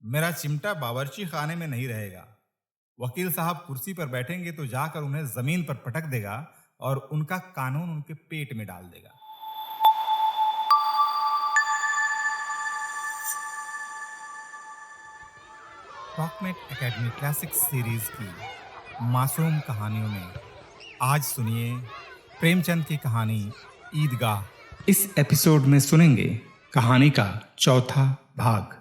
मेरा चिमटा बावर्ची खाने में नहीं रहेगा। वकील साहब कुर्सी पर बैठेंगे तो जाकर उन्हें जमीन पर पटक देगा और उनका कानून उनके पेट में डाल देगा। टॉकमेट एकेडमी क्लासिक्स सीरीज की मासूम कहानियों में आज सुनिए प्रेमचंद की कहानी ईदगाह। इस एपिसोड में सुनेंगे कहानी का चौथा भाग।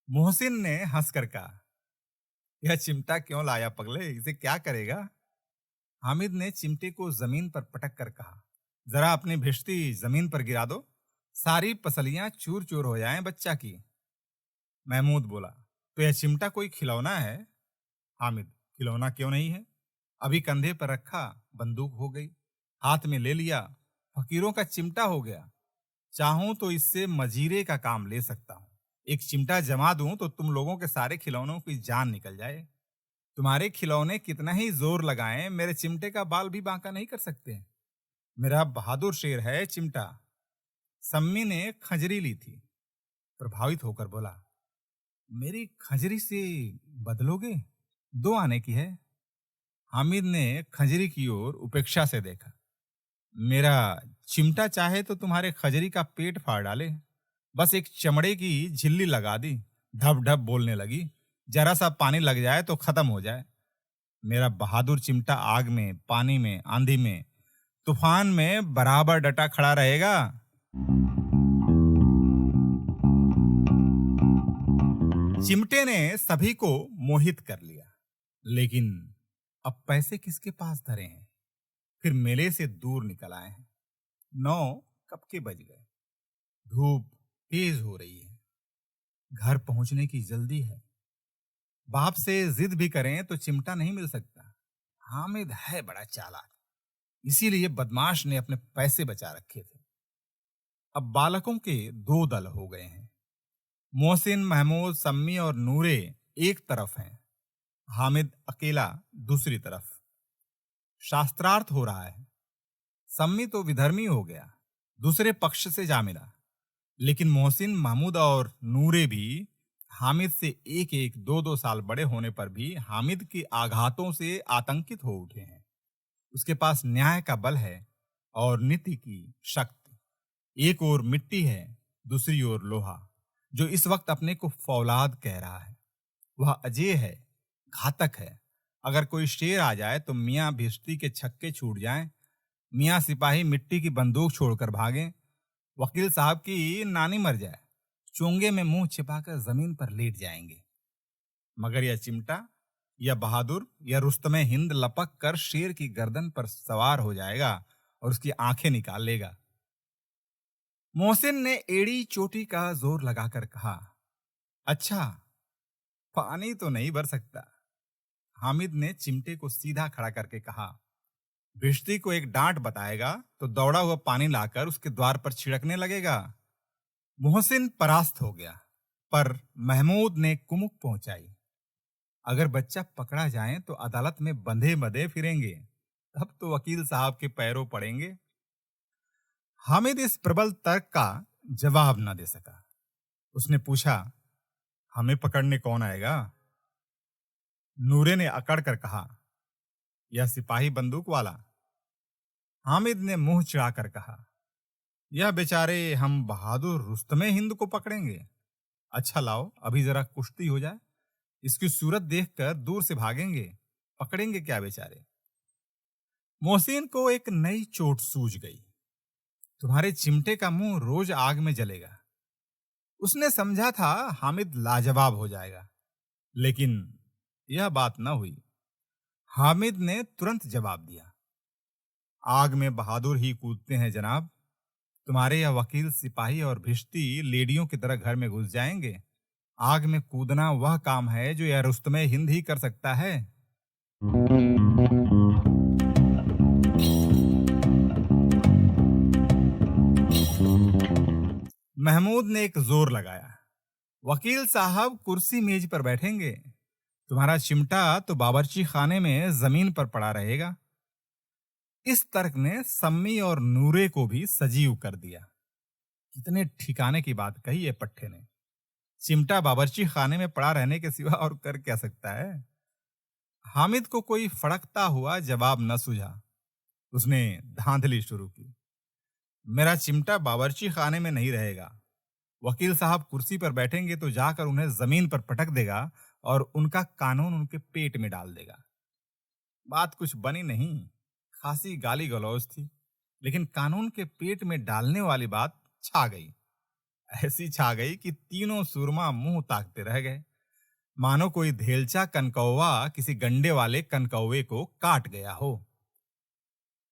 मोहसिन ने हंसकर कहा, यह चिमटा क्यों लाया पगले, इसे क्या करेगा? हामिद ने चिमटे को जमीन पर पटक कर कहा, जरा अपनी भिश्ती जमीन पर गिरा दो, सारी पसलियां चूर चूर हो जाएं बच्चा की। महमूद बोला, तो यह चिमटा कोई खिलौना है? हामिद, खिलौना क्यों नहीं है? अभी कंधे पर रखा, बंदूक हो गई, हाथ में ले लिया, फकीरों का चिमटा हो गया। चाहूं तो इससे मजीरे का काम ले सकता हूं। एक चिमटा जमा दूं तो तुम लोगों के सारे खिलौनों की जान निकल जाए। तुम्हारे खिलौने कितना ही जोर लगाएं, मेरे चिमटे का बाल भी बांका नहीं कर सकते। मेरा बहादुर शेर है चिमटा। सम्मी ने खंजरी ली थी, प्रभावित होकर बोला, मेरी खंजरी से बदलोगे? 2 आने की है। हामिद ने खंजरी की ओर उपेक्षा से देखा। मेरा चिमटा चाहे तो तुम्हारे खजरी का पेट फाड़ डाले। बस एक चमड़े की झिल्ली लगा दी, ढब ढब बोलने लगी। जरा सा पानी लग जाए तो खत्म हो जाए। मेरा बहादुर चिमटा आग में, पानी में, आंधी में, तूफान में बराबर डटा खड़ा रहेगा। चिमटे ने सभी को मोहित कर लिया, लेकिन अब पैसे किसके पास धरे हैं? फिर मेले से दूर निकल आए हैं। 9 कब के बज गए। धूप तेज हो रही है, घर पहुंचने की जल्दी है। बाप से जिद भी करें तो चिमटा नहीं मिल सकता। हामिद है बड़ा चालाक, इसीलिए बदमाश ने अपने पैसे बचा रखे थे। अब बालकों के 2 दल हो गए हैं। मोहसिन, महमूद, सम्मी और नूरे एक तरफ हैं, हामिद अकेला दूसरी तरफ। शास्त्रार्थ हो रहा है। सम्मी तो विधर्मी हो गया, दूसरे पक्ष से जा मिला। लेकिन मोहसिन, महमूद और नूरे भी हामिद से एक एक 2-2 साल बड़े होने पर भी हामिद के आघातों से आतंकित हो उठे हैं। उसके पास न्याय का बल है और नीति की शक्ति। एक ओर मिट्टी है, दूसरी ओर लोहा, जो इस वक्त अपने को फौलाद कह रहा है। वह अजेय है, घातक है। अगर कोई शेर आ जाए तो मियाँ भिश्ती के छक्के छूट जाएं, मियाँ सिपाही मिट्टी की बंदूक छोड़कर भागें, वकील साहब की नानी मर जाए, चोंगे में मुंह छिपाकर जमीन पर लेट जाएंगे। मगर यह चिमटा, यह बहादुर, यह रुस्तमे हिंद लपक कर शेर की गर्दन पर सवार हो जाएगा और उसकी आंखें निकाल लेगा। मोहसिन ने एड़ी चोटी का जोर लगाकर कहा, अच्छा, पानी तो नहीं भर सकता। हामिद ने चिमटे को सीधा खड़ा करके कहा, भिश्ती को एक डांट बताएगा तो दौड़ा हुआ पानी लाकर उसके द्वार पर छिड़कने लगेगा। मोहसिन परास्त हो गया, पर महमूद ने कुमुक पहुंचाई। अगर बच्चा पकड़ा जाए तो अदालत में बंधे बंधे फिरेंगे, तब तो वकील साहब के पैरों पड़ेंगे। हामिद इस प्रबल तर्क का जवाब न दे सका। उसने पूछा, हमें पकड़ने कौन आएगा? नूरे ने अकड़ कर कहा, यह सिपाही बंदूक वाला। हामिद ने मुंह चिढ़ाकर कहा, यह बेचारे हम बहादुर रुस्तमे हिंद को पकड़ेंगे। अच्छा लाओ, अभी जरा कुश्ती हो जाए, इसकी सूरत देखकर दूर से भागेंगे, पकड़ेंगे क्या बेचारे। मोहसिन को एक नई चोट सूझ गई। तुम्हारे चिमटे का मुंह रोज आग में जलेगा। उसने समझा था हामिद लाजवाब हो जाएगा, लेकिन यह बात न हुई। हामिद ने तुरंत जवाब दिया, आग में बहादुर ही कूदते हैं जनाब। तुम्हारे यह वकील, सिपाही और भिश्ती लेडियों की तरह घर में घुस जाएंगे। आग में कूदना वह काम है जो यह रुस्तमे हिंद ही कर सकता है। महमूद ने एक जोर लगाया, वकील साहब कुर्सी मेज पर बैठेंगे, तुम्हारा चिमटा तो बावर्ची खाने में जमीन पर पड़ा रहेगा। इस तर्क ने सम्मी और नूरे को भी सजीव कर दिया। कितने ठिकाने की बात कही है पट्टे ने। चिमटा बावर्ची खाने में पड़ा रहने के सिवा और कर क्या सकता है। हामिद को कोई फड़कता हुआ जवाब न सूझा। उसने धांधली शुरू की। मेरा चिमटा बावर्ची खाने में नहीं रहेगा। वकील साहब कुर्सी पर बैठेंगे तो जाकर उन्हें जमीन पर पटक देगा और उनका कानून उनके पेट में डाल देगा। बात कुछ बनी नहीं, खासी गाली गलौज थी, लेकिन कानून के पेट में डालने वाली बात छा गई। ऐसी छा गई कि तीनों सुरमा मुंह ताकते रह गए, मानो कोई धेलचा कनकौवा किसी गंडे वाले कनकौवे को काट गया हो।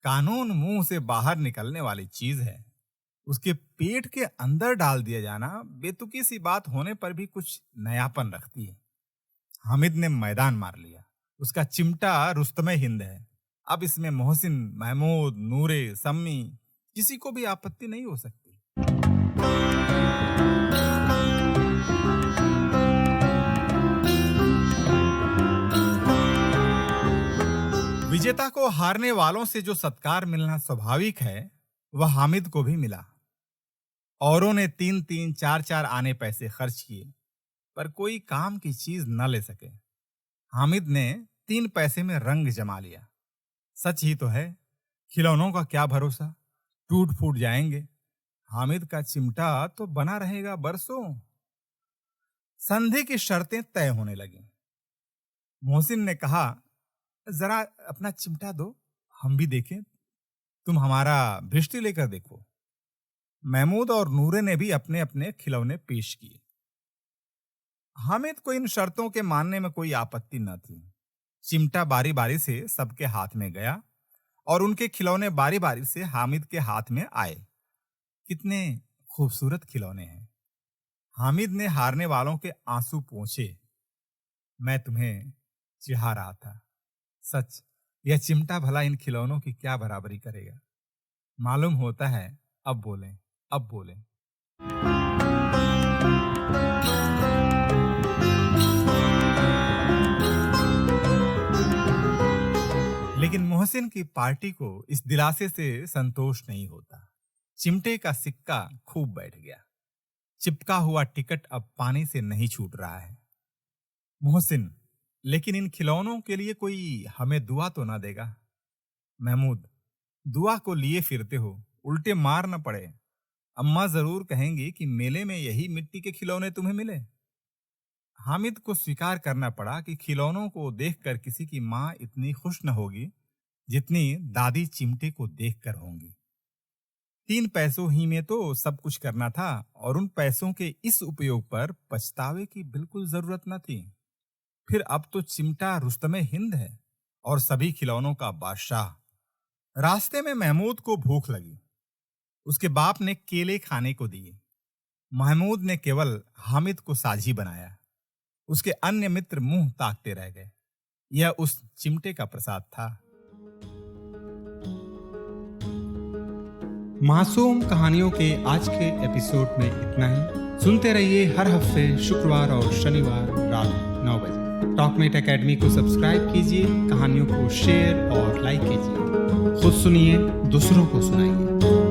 कानून मुंह से बाहर निकलने वाली चीज है, उसके पेट के अंदर डाल दिया जाना बेतुकी सी बात होने पर भी कुछ नयापन रखती है। हामिद ने मैदान मार लिया। उसका चिमटा रुस्तमे हिंद है। अब इसमें मोहसिन, महमूद, नूरे, सम्मी किसी को भी आपत्ति नहीं हो सकती। विजेता को हारने वालों से जो सत्कार मिलना स्वाभाविक है, वह हामिद को भी मिला। औरों ने 3-3, 4-4 आने पैसे खर्च किए, पर कोई काम की चीज न ले सके। हामिद ने 3 पैसे में रंग जमा लिया। सच ही तो है, खिलौनों का क्या भरोसा, टूट फूट जाएंगे। हामिद का चिमटा तो बना रहेगा बरसों। संधि की शर्तें तय होने लगी। मोहसिन ने कहा, जरा अपना चिमटा दो, हम भी देखें। तुम हमारा भिष्टि लेकर देखो। महमूद और नूरे ने भी अपने अपने खिलौने पेश किए। हामिद को इन शर्तों के मानने में कोई आपत्ति न थी। चिमटा बारी बारी से सबके हाथ में गया और उनके खिलौने बारी बारी से हामिद के हाथ में आए। कितने खूबसूरत खिलौने हैं। हामिद ने हारने वालों के आंसू पोंछे। मैं तुम्हें चिढ़ा रहा था। सच, यह चिमटा भला इन खिलौनों की क्या बराबरी करेगा। मालूम होता है, अब बोलें, अब बोलें। लेकिन मोहसिन की पार्टी को इस दिलासे से संतोष नहीं होता। चिमटे का सिक्का खूब बैठ गया। चिपका हुआ टिकट अब पानी से नहीं छूट रहा है। मोहसिन, लेकिन इन खिलौनों के लिए कोई हमें दुआ तो ना देगा? महमूद, दुआ को लिए फिरते हो, उल्टे मार न पड़े। अम्मा जरूर कहेंगी कि मेले में यही मिट्टी के खिलौने तुम्हें मिले। हामिद को स्वीकार करना पड़ा कि खिलौनों को देखकर किसी की मां इतनी खुश न होगी जितनी दादी चिमटे को देखकर होंगी। 3 पैसों ही में तो सब कुछ करना था और उन पैसों के इस उपयोग पर पछतावे की बिल्कुल जरूरत न थी। फिर अब तो चिमटा रुस्तमे हिंद है और सभी खिलौनों का बादशाह। रास्ते में महमूद को भूख लगी। उसके बाप ने केले खाने को दिए। महमूद ने केवल हामिद को साझी बनाया। उसके अन्य मित्र मुंह ताकते रह गए। यह उस चिमटे का प्रसाद था। मासूम कहानियों के आज के एपिसोड में इतना ही। सुनते रहिए हर हफ्ते शुक्रवार और शनिवार रात 9 बजे। टॉकमेट एकेडमी को सब्सक्राइब कीजिए, कहानियों को शेयर और लाइक कीजिए। खुद सुनिए, दूसरों को सुनाइए।